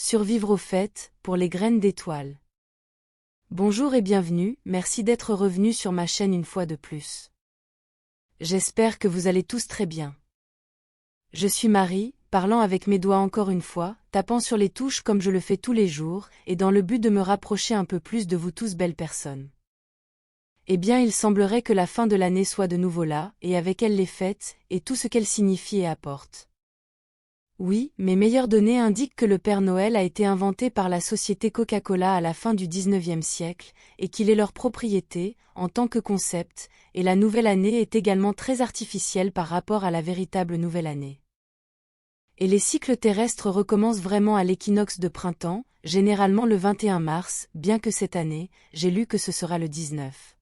Survivre aux fêtes, pour les graines d'étoiles. Bonjour et bienvenue, merci d'être revenu sur ma chaîne une fois de plus. J'espère que vous allez tous très bien. Je suis Marie, parlant avec mes doigts encore une fois, tapant sur les touches comme je le fais tous les jours, et dans le but de me rapprocher un peu plus de vous tous belles personnes. Eh bien il semblerait que la fin de l'année soit de nouveau là, et avec elle les fêtes, et tout ce qu'elle signifie et apporte. Oui, mes meilleures données indiquent que le Père Noël a été inventé par la société Coca-Cola à la fin du XIXe siècle, et qu'il est leur propriété, en tant que concept, et la nouvelle année est également très artificielle par rapport à la véritable nouvelle année. Et les cycles terrestres recommencent vraiment à l'équinoxe de printemps, généralement le 21 mars, bien que cette année, j'ai lu que ce sera le 19.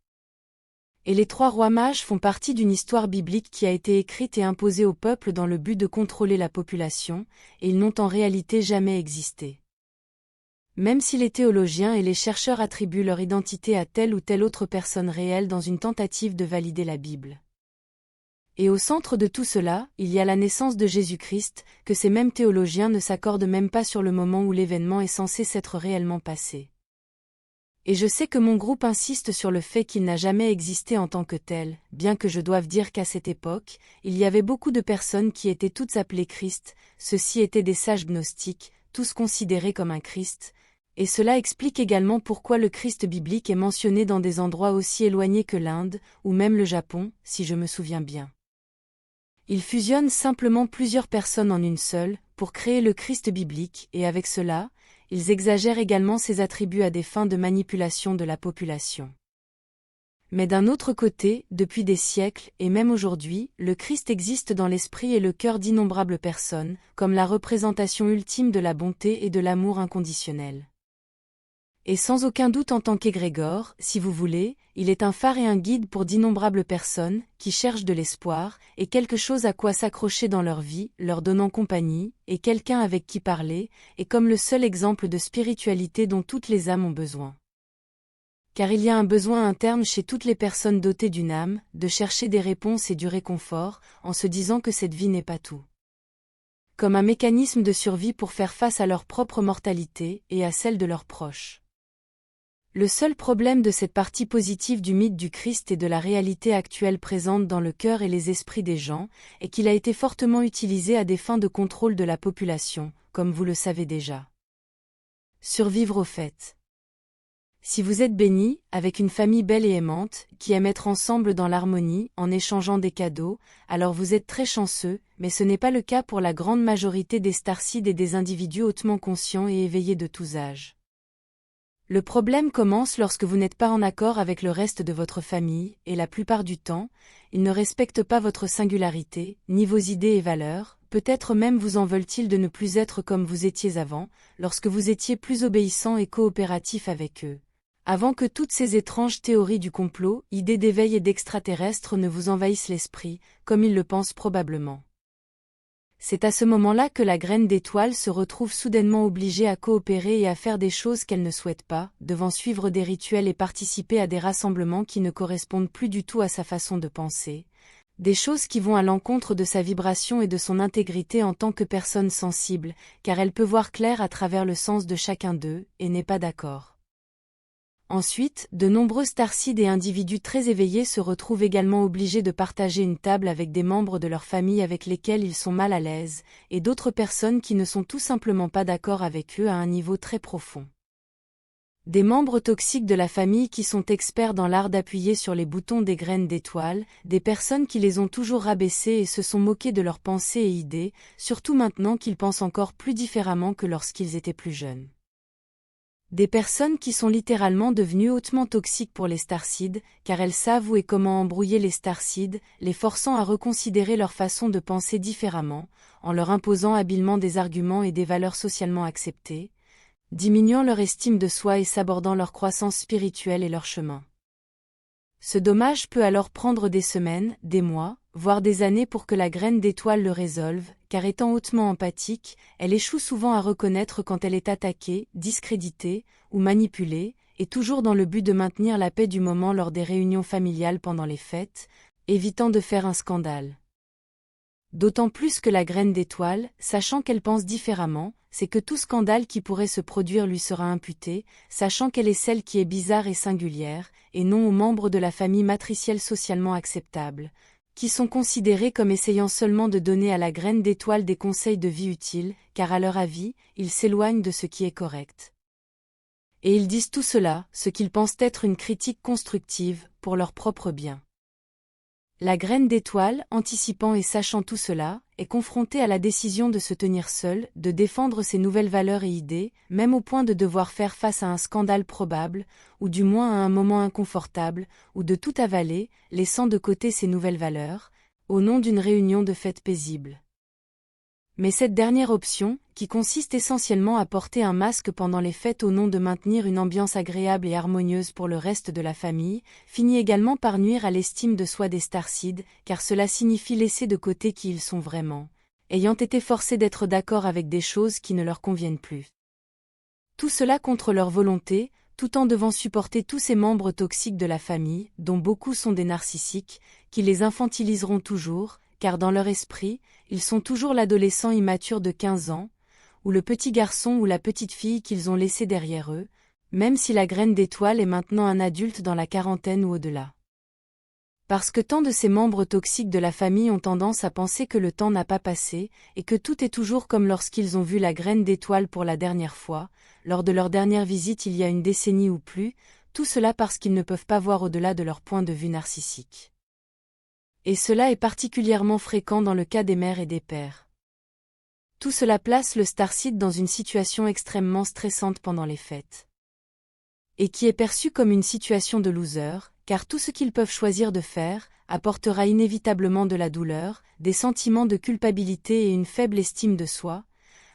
Et les trois rois mages font partie d'une histoire biblique qui a été écrite et imposée au peuple dans le but de contrôler la population, et ils n'ont en réalité jamais existé. Même si les théologiens et les chercheurs attribuent leur identité à telle ou telle autre personne réelle dans une tentative de valider la Bible. Et au centre de tout cela, il y a la naissance de Jésus-Christ, que ces mêmes théologiens ne s'accordent même pas sur le moment où l'événement est censé s'être réellement passé. Et je sais que mon groupe insiste sur le fait qu'il n'a jamais existé en tant que tel, bien que je doive dire qu'à cette époque, il y avait beaucoup de personnes qui étaient toutes appelées Christ, ceux-ci étaient des sages gnostiques, tous considérés comme un Christ, et cela explique également pourquoi le Christ biblique est mentionné dans des endroits aussi éloignés que l'Inde, ou même le Japon, si je me souviens bien. Il fusionne simplement plusieurs personnes en une seule, pour créer le Christ biblique, et avec cela, ils exagèrent également ses attributs à des fins de manipulation de la population. Mais d'un autre côté, depuis des siècles, et même aujourd'hui, le Christ existe dans l'esprit et le cœur d'innombrables personnes, comme la représentation ultime de la bonté et de l'amour inconditionnel. Et sans aucun doute en tant qu'égrégore, si vous voulez, il est un phare et un guide pour d'innombrables personnes, qui cherchent de l'espoir, et quelque chose à quoi s'accrocher dans leur vie, leur donnant compagnie, et quelqu'un avec qui parler, et comme le seul exemple de spiritualité dont toutes les âmes ont besoin. Car il y a un besoin interne chez toutes les personnes dotées d'une âme, de chercher des réponses et du réconfort, en se disant que cette vie n'est pas tout. Comme un mécanisme de survie pour faire face à leur propre mortalité, et à celle de leurs proches. Le seul problème de cette partie positive du mythe du Christ et de la réalité actuelle présente dans le cœur et les esprits des gens, est qu'il a été fortement utilisé à des fins de contrôle de la population, comme vous le savez déjà. Survivre aux fêtes. Si vous êtes béni, avec une famille belle et aimante, qui aime être ensemble dans l'harmonie, en échangeant des cadeaux, alors vous êtes très chanceux, mais ce n'est pas le cas pour la grande majorité des starseeds et des individus hautement conscients et éveillés de tous âges. Le problème commence lorsque vous n'êtes pas en accord avec le reste de votre famille, et la plupart du temps, ils ne respectent pas votre singularité, ni vos idées et valeurs, peut-être même vous en veulent-ils de ne plus être comme vous étiez avant, lorsque vous étiez plus obéissant et coopératif avec eux. Avant que toutes ces étranges théories du complot, idées d'éveil et d'extraterrestres ne vous envahissent l'esprit, comme ils le pensent probablement. C'est à ce moment-là que la graine d'étoile se retrouve soudainement obligée à coopérer et à faire des choses qu'elle ne souhaite pas, devant suivre des rituels et participer à des rassemblements qui ne correspondent plus du tout à sa façon de penser, des choses qui vont à l'encontre de sa vibration et de son intégrité en tant que personne sensible, car elle peut voir clair à travers le sens de chacun d'eux, et n'est pas d'accord. Ensuite, de nombreux starseeds et individus très éveillés se retrouvent également obligés de partager une table avec des membres de leur famille avec lesquels ils sont mal à l'aise, et d'autres personnes qui ne sont tout simplement pas d'accord avec eux à un niveau très profond. Des membres toxiques de la famille qui sont experts dans l'art d'appuyer sur les boutons des graines d'étoiles, des personnes qui les ont toujours rabaissés et se sont moqués de leurs pensées et idées, surtout maintenant qu'ils pensent encore plus différemment que lorsqu'ils étaient plus jeunes. Des personnes qui sont littéralement devenues hautement toxiques pour les starseeds, car elles savent où et comment embrouiller les starseeds, les forçant à reconsidérer leur façon de penser différemment, en leur imposant habilement des arguments et des valeurs socialement acceptées, diminuant leur estime de soi et sabordant leur croissance spirituelle et leur chemin. Ce dommage peut alors prendre des semaines, des mois, voire des années pour que la graine d'étoile le résolve, car étant hautement empathique, elle échoue souvent à reconnaître quand elle est attaquée, discréditée, ou manipulée, et toujours dans le but de maintenir la paix du moment lors des réunions familiales pendant les fêtes, évitant de faire un scandale. D'autant plus que la graine d'étoile, sachant qu'elle pense différemment, c'est que tout scandale qui pourrait se produire lui sera imputé, sachant qu'elle est celle qui est bizarre et singulière, et non aux membres de la famille matricielle socialement acceptable, qui sont considérés comme essayant seulement de donner à la graine d'étoile des conseils de vie utiles, car à leur avis, ils s'éloignent de ce qui est correct. Et ils disent tout cela, ce qu'ils pensent être une critique constructive, pour leur propre bien. La graine d'étoile, anticipant et sachant tout cela, est confrontée à la décision de se tenir seule, de défendre ses nouvelles valeurs et idées, même au point de devoir faire face à un scandale probable, ou du moins à un moment inconfortable, ou de tout avaler, laissant de côté ses nouvelles valeurs, au nom d'une réunion de fête paisible. Mais cette dernière option, qui consiste essentiellement à porter un masque pendant les fêtes au nom de maintenir une ambiance agréable et harmonieuse pour le reste de la famille, finit également par nuire à l'estime de soi des Starseeds, car cela signifie laisser de côté qui ils sont vraiment, ayant été forcés d'être d'accord avec des choses qui ne leur conviennent plus. Tout cela contre leur volonté, tout en devant supporter tous ces membres toxiques de la famille, dont beaucoup sont des narcissiques, qui les infantiliseront toujours, car dans leur esprit, ils sont toujours l'adolescent immature de 15 ans, ou le petit garçon ou la petite fille qu'ils ont laissé derrière eux, même si la graine d'étoile est maintenant un adulte dans la quarantaine ou au-delà. Parce que tant de ces membres toxiques de la famille ont tendance à penser que le temps n'a pas passé, et que tout est toujours comme lorsqu'ils ont vu la graine d'étoile pour la dernière fois, lors de leur dernière visite il y a une décennie ou plus, tout cela parce qu'ils ne peuvent pas voir au-delà de leur point de vue narcissique. Et cela est particulièrement fréquent dans le cas des mères et des pères. Tout cela place le Starseed dans une situation extrêmement stressante pendant les fêtes. Et qui est perçue comme une situation de loser, car tout ce qu'ils peuvent choisir de faire, apportera inévitablement de la douleur, des sentiments de culpabilité et une faible estime de soi,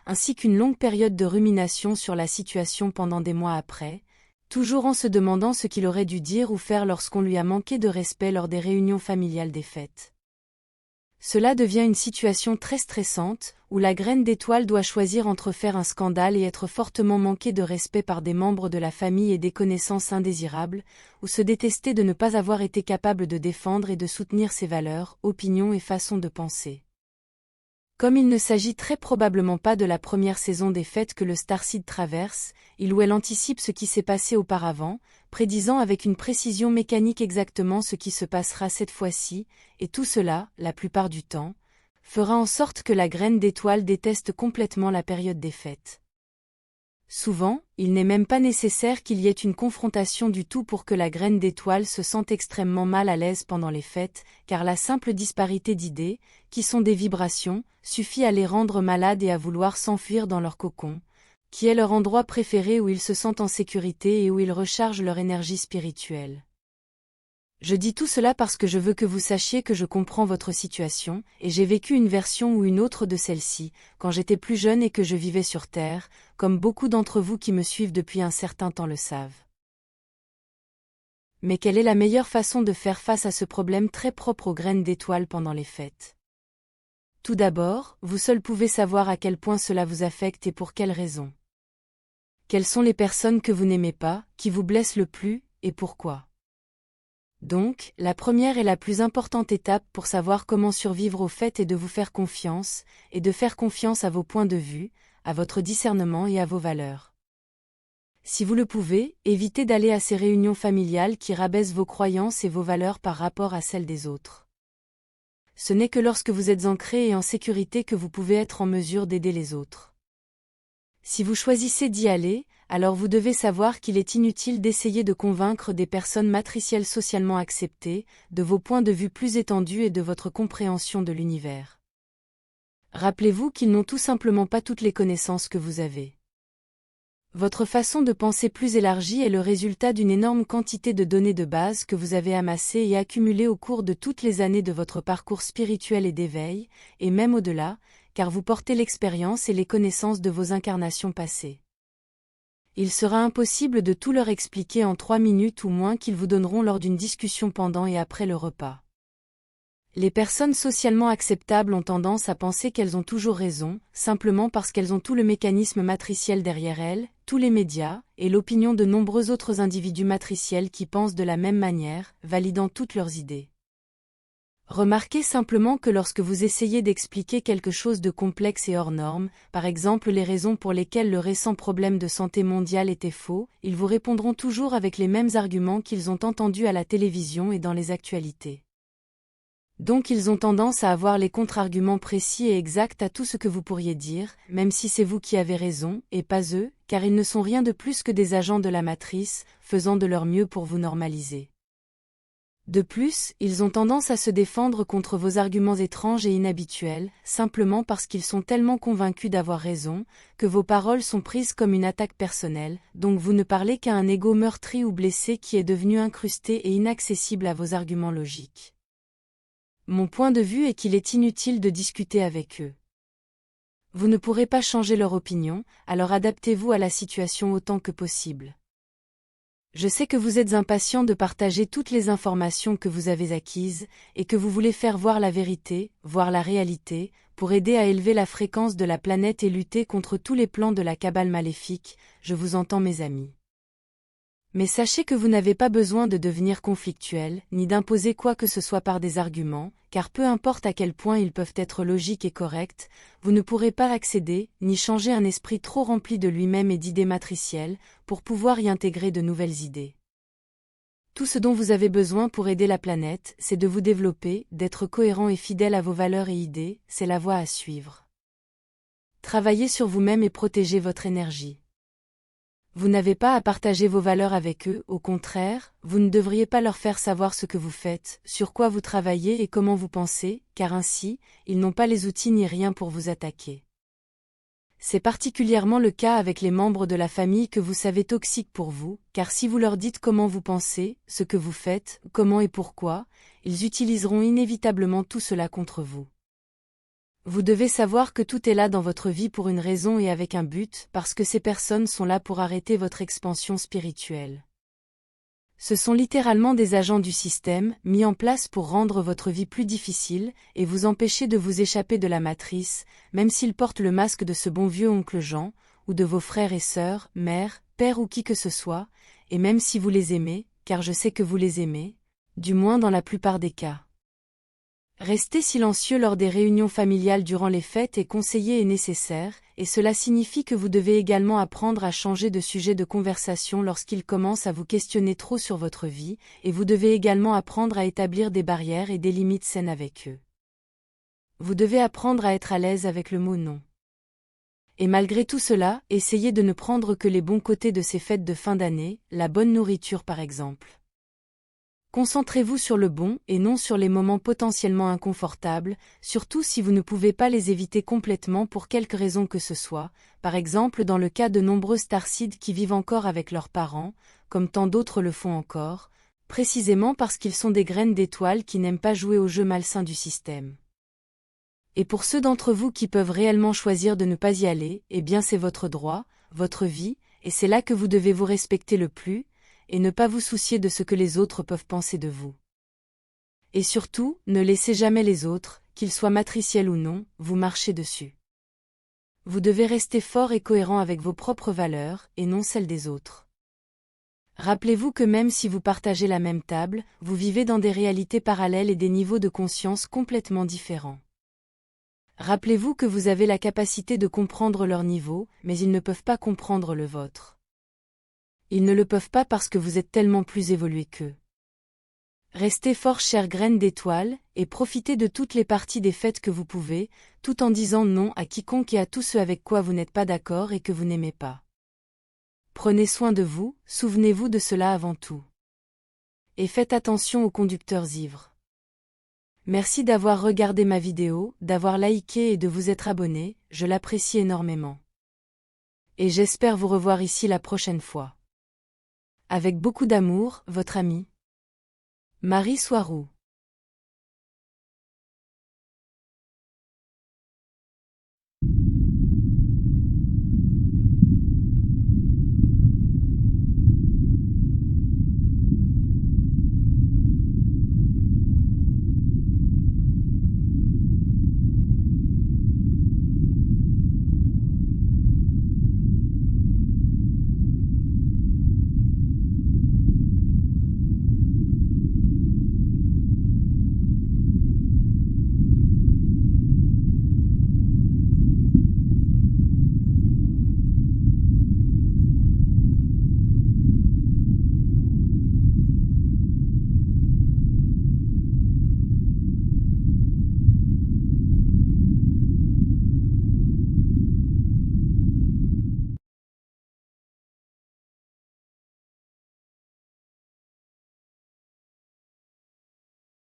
ainsi qu'une longue période de rumination sur la situation pendant des mois après, toujours en se demandant ce qu'il aurait dû dire ou faire lorsqu'on lui a manqué de respect lors des réunions familiales des fêtes. Cela devient une situation très stressante, où la graine d'étoile doit choisir entre faire un scandale et être fortement manqué de respect par des membres de la famille et des connaissances indésirables, ou se détester de ne pas avoir été capable de défendre et de soutenir ses valeurs, opinions et façons de penser. Comme il ne s'agit très probablement pas de la première saison des fêtes que le Starseed traverse, il ou elle anticipe ce qui s'est passé auparavant, prédisant avec une précision mécanique exactement ce qui se passera cette fois-ci, et tout cela, la plupart du temps, fera en sorte que la graine d'étoile déteste complètement la période des fêtes. Souvent, il n'est même pas nécessaire qu'il y ait une confrontation du tout pour que la graine d'étoile se sente extrêmement mal à l'aise pendant les fêtes, car la simple disparité d'idées, qui sont des vibrations, suffit à les rendre malades et à vouloir s'enfuir dans leur cocon, qui est leur endroit préféré où ils se sentent en sécurité et où ils rechargent leur énergie spirituelle. Je dis tout cela parce que je veux que vous sachiez que je comprends votre situation, et j'ai vécu une version ou une autre de celle-ci, quand j'étais plus jeune et que je vivais sur Terre, comme beaucoup d'entre vous qui me suivent depuis un certain temps le savent. Mais quelle est la meilleure façon de faire face à ce problème très propre aux graines d'étoiles pendant les fêtes? Tout d'abord, vous seul pouvez savoir à quel point cela vous affecte et pour quelles raisons. Quelles sont les personnes que vous n'aimez pas, qui vous blessent le plus, et pourquoi? Donc, la première et la plus importante étape pour savoir comment survivre aux fêtes est de vous faire confiance, et de faire confiance à vos points de vue, à votre discernement et à vos valeurs. Si vous le pouvez, évitez d'aller à ces réunions familiales qui rabaissent vos croyances et vos valeurs par rapport à celles des autres. Ce n'est que lorsque vous êtes ancré et en sécurité que vous pouvez être en mesure d'aider les autres. Si vous choisissez d'y aller, alors vous devez savoir qu'il est inutile d'essayer de convaincre des personnes matricielles socialement acceptées, de vos points de vue plus étendus et de votre compréhension de l'univers. Rappelez-vous qu'ils n'ont tout simplement pas toutes les connaissances que vous avez. Votre façon de penser plus élargie est le résultat d'une énorme quantité de données de base que vous avez amassées et accumulées au cours de toutes les années de votre parcours spirituel et d'éveil, et même au-delà, car vous portez l'expérience et les connaissances de vos incarnations passées. Il sera impossible de tout leur expliquer en 3 minutes ou moins qu'ils vous donneront lors d'une discussion pendant et après le repas. Les personnes socialement acceptables ont tendance à penser qu'elles ont toujours raison, simplement parce qu'elles ont tout le mécanisme matriciel derrière elles, tous les médias, et l'opinion de nombreux autres individus matriciels qui pensent de la même manière, validant toutes leurs idées. Remarquez simplement que lorsque vous essayez d'expliquer quelque chose de complexe et hors norme, par exemple les raisons pour lesquelles le récent problème de santé mondiale était faux, ils vous répondront toujours avec les mêmes arguments qu'ils ont entendus à la télévision et dans les actualités. Donc ils ont tendance à avoir les contre-arguments précis et exacts à tout ce que vous pourriez dire, même si c'est vous qui avez raison, et pas eux, car ils ne sont rien de plus que des agents de la matrice, faisant de leur mieux pour vous normaliser. De plus, ils ont tendance à se défendre contre vos arguments étranges et inhabituels, simplement parce qu'ils sont tellement convaincus d'avoir raison, que vos paroles sont prises comme une attaque personnelle, donc vous ne parlez qu'à un ego meurtri ou blessé qui est devenu incrusté et inaccessible à vos arguments logiques. Mon point de vue est qu'il est inutile de discuter avec eux. Vous ne pourrez pas changer leur opinion, alors adaptez-vous à la situation autant que possible. Je sais que vous êtes impatient de partager toutes les informations que vous avez acquises, et que vous voulez faire voir la vérité, voir la réalité, pour aider à élever la fréquence de la planète et lutter contre tous les plans de la cabale maléfique, je vous entends mes amis. Mais sachez que vous n'avez pas besoin de devenir conflictuel, ni d'imposer quoi que ce soit par des arguments, car peu importe à quel point ils peuvent être logiques et corrects, vous ne pourrez pas accéder, ni changer un esprit trop rempli de lui-même et d'idées matricielles, pour pouvoir y intégrer de nouvelles idées. Tout ce dont vous avez besoin pour aider la planète, c'est de vous développer, d'être cohérent et fidèle à vos valeurs et idées, c'est la voie à suivre. Travaillez sur vous-même et protégez votre énergie. Vous n'avez pas à partager vos valeurs avec eux, au contraire, vous ne devriez pas leur faire savoir ce que vous faites, sur quoi vous travaillez et comment vous pensez, car ainsi, ils n'ont pas les outils ni rien pour vous attaquer. C'est particulièrement le cas avec les membres de la famille que vous savez toxiques pour vous, car si vous leur dites comment vous pensez, ce que vous faites, comment et pourquoi, ils utiliseront inévitablement tout cela contre vous. Vous devez savoir que tout est là dans votre vie pour une raison et avec un but, parce que ces personnes sont là pour arrêter votre expansion spirituelle. Ce sont littéralement des agents du système, mis en place pour rendre votre vie plus difficile, et vous empêcher de vous échapper de la matrice, même s'ils portent le masque de ce bon vieux oncle Jean, ou de vos frères et sœurs, mères, pères ou qui que ce soit, et même si vous les aimez, car je sais que vous les aimez, du moins dans la plupart des cas. Rester silencieux lors des réunions familiales durant les fêtes et conseiller est nécessaire, et cela signifie que vous devez également apprendre à changer de sujet de conversation lorsqu'ils commencent à vous questionner trop sur votre vie, et vous devez également apprendre à établir des barrières et des limites saines avec eux. Vous devez apprendre à être à l'aise avec le mot non. Et malgré tout cela, essayez de ne prendre que les bons côtés de ces fêtes de fin d'année, la bonne nourriture par exemple. Concentrez-vous sur le bon et non sur les moments potentiellement inconfortables, surtout si vous ne pouvez pas les éviter complètement pour quelque raison que ce soit, par exemple dans le cas de nombreux starseeds qui vivent encore avec leurs parents, comme tant d'autres le font encore, précisément parce qu'ils sont des graines d'étoiles qui n'aiment pas jouer au jeu malsain du système. Et pour ceux d'entre vous qui peuvent réellement choisir de ne pas y aller, eh bien c'est votre droit, votre vie, et c'est là que vous devez vous respecter le plus, et ne pas vous soucier de ce que les autres peuvent penser de vous. Et surtout, ne laissez jamais les autres, qu'ils soient matriciels ou non, vous marcher dessus. Vous devez rester fort et cohérent avec vos propres valeurs, et non celles des autres. Rappelez-vous que même si vous partagez la même table, vous vivez dans des réalités parallèles et des niveaux de conscience complètement différents. Rappelez-vous que vous avez la capacité de comprendre leur niveau, mais ils ne peuvent pas comprendre le vôtre. Ils ne le peuvent pas parce que vous êtes tellement plus évolué qu'eux. Restez fort chères graines d'étoiles, et profitez de toutes les parties des fêtes que vous pouvez, tout en disant non à quiconque et à tous ceux avec quoi vous n'êtes pas d'accord et que vous n'aimez pas. Prenez soin de vous, souvenez-vous de cela avant tout. Et faites attention aux conducteurs ivres. Merci d'avoir regardé ma vidéo, d'avoir liké et de vous être abonné, je l'apprécie énormément. Et j'espère vous revoir ici la prochaine fois. Avec beaucoup d'amour, votre amie Marie Soiroux.